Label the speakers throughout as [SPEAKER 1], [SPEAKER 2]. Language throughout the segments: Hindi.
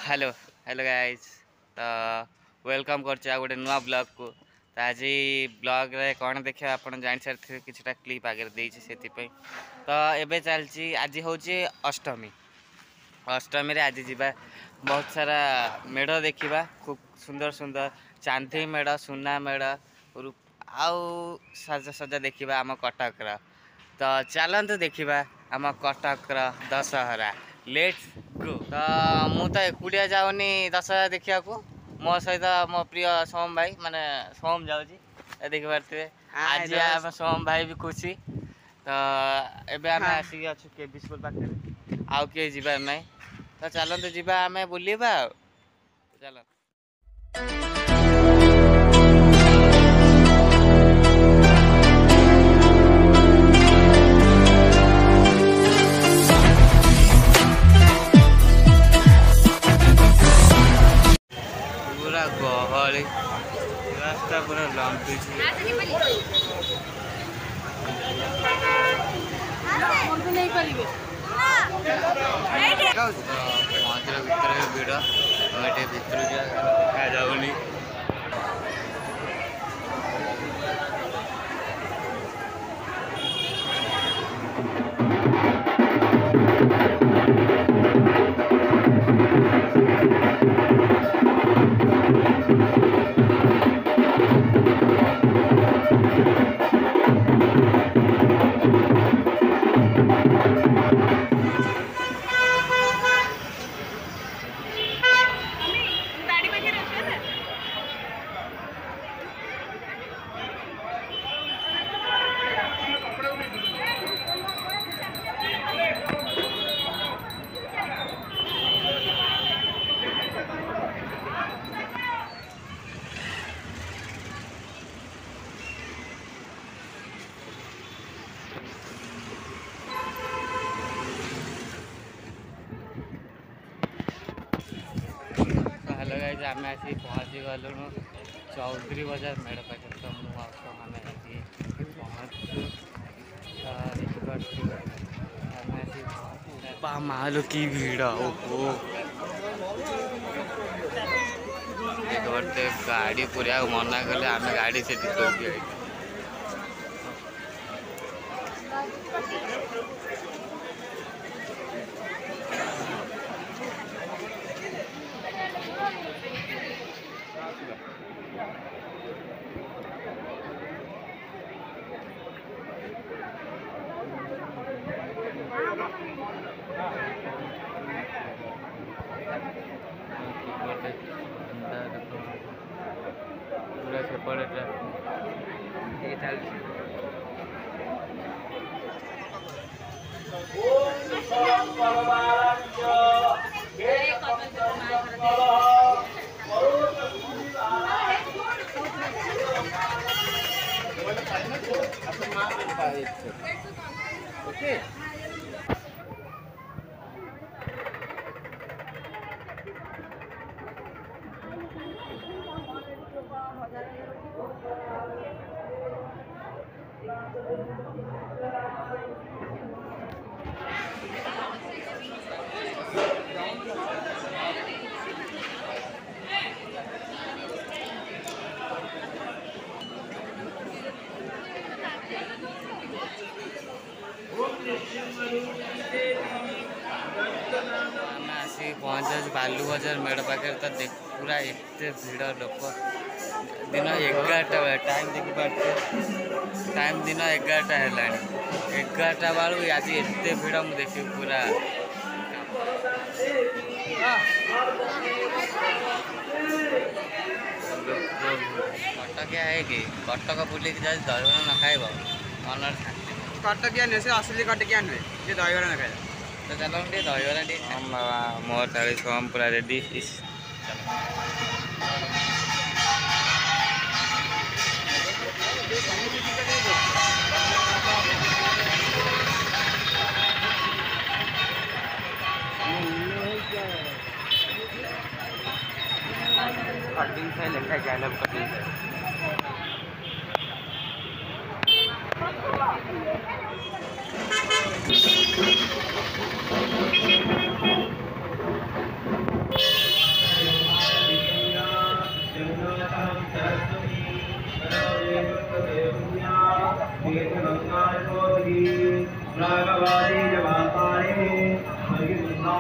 [SPEAKER 1] Hello hello guys. तो वेलकम करछ गोटे नुआ ब्लॉग को। तो आज ब्लॉग रे कौन देखा आप जान सारे किछटा क्लिप आगे देछि सेति पे। तो एबे चलछि आज होछि अष्टमी। अष्टमी रे आज जीवा बहुत सारा मेढ़ देखिबा, खूब सुंदर सुंदर चांदी मेढ़, सुना मेढ़ आउ सजा सजा देखिबा आम कटक रा। तो चलतु देखिबा आम कटक रा दशहरा। Let's go. तो मु तो एकुटिया जाऊनी दशहरा देखा मो सहित मो प्रिय सोम भाई माने सोम जाऊँगी देखी पारे। आज आम सोम भाई भी खुशी। तो एबे आम आसिक अच्छु के स्कूल पाखे आउ किए जीवार ना। तो चलतु जीवा आम बुलवा चल। पूरा गहली रास्ता पूरा लंबी मंदिर भितर भिड़ ये भितर देखा जाऊनी। हेलो गाइस, आम आसी पहुँची गलुणु चौधरी बाजार मेढ़ पाखे। तो मुझे पहुँच मालो की भीड़। ओहो देखते गाड़ी पूरा मना कले आम गाड़ी से पूरा सेपटे चलती। ओके आसी पहुँच बालू बजार मेढ़ पाखे। तो देख पूरा एत भिड़ लोक दिन 11टा बेले टाइम देखी पारे। टाइम दिन 11टा है 11टा बेलू आज एत भिड़ मुझे देखी पूरा कटकिया है कि कटक बुलिक जा दहीबरा न खाइब मन शांति।
[SPEAKER 2] कटकिया नुहे से असली कटकिया नुहे जे दहीबरा न खाइब।
[SPEAKER 1] तो चलो टे दहीबरा टे मोर 40 कम पूरा रेडी। कटिंग से लिखा गया कटिंग से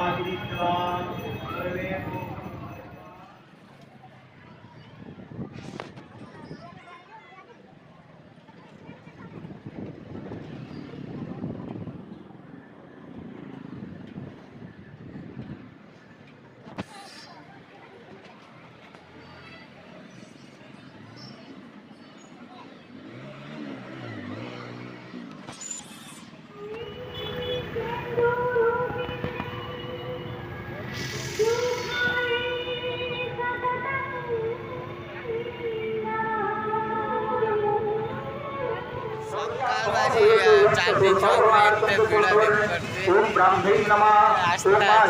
[SPEAKER 1] चांदी चौक में इतने भिड़ा देख करते
[SPEAKER 3] ओम ब्राह्मणे नमः ओम माहेश्वराय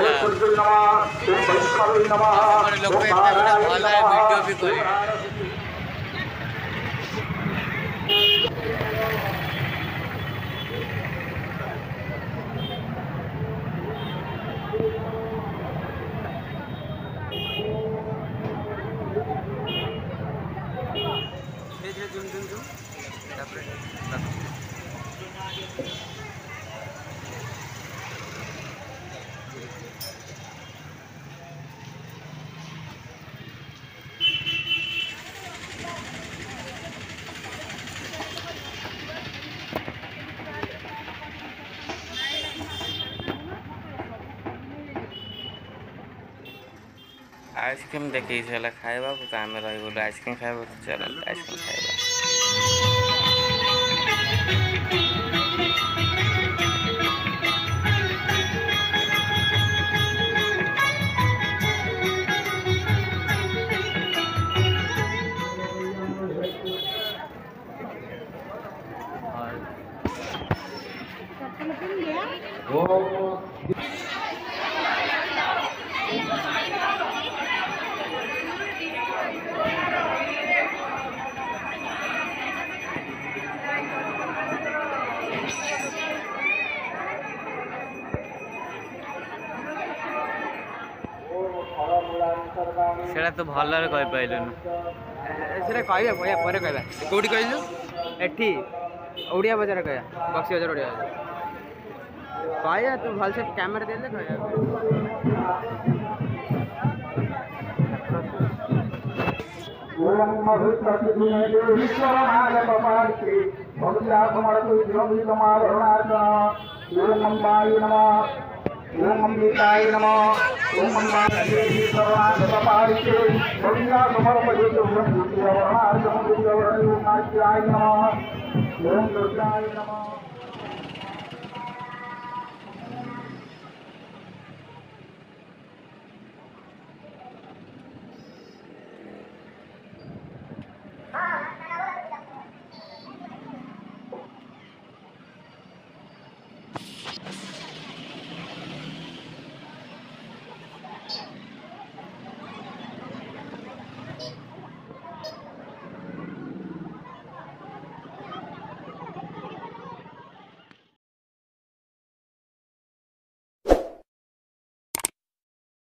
[SPEAKER 3] नमः ओम वैष्णवे नमः
[SPEAKER 1] हमारे लोग को इतना भिड़ा भल है वीडियो भी करी आइसक्रीम देखी चला खाइबा तो आम रही बोलो आइसक्रीम खाइबा तो चल आइसक्रीम खाइबा सेटा तो भलरे कहि पाइलुन
[SPEAKER 2] ସେଟା କହିବା କହିବା ପରେ କହିବା କୋଉଠି କହିଲୁ ଏଠି ଓଡ଼ିଆ ବଜାର କହିବା ବକ୍ସି ବଜାର ଓଡ଼ିଆ ବଜାର କହିବା ତୁ ଭଲସେ କ୍ୟାମେରା ଦେଲେ କହିବା
[SPEAKER 3] ओम मधुस्वरमाय पपालिके भक्त्यात्मरतु द्रवितमावरणार्चन ओम अम्बाय नमः ओम अम्बिकाय नमः ओम अम्बादेवी सर्वांग पपालिके भक्त्यात्मरतु द्रवितमावरणार्चन ओम दुर्गाय नमः ओम दुर्गाय नमः।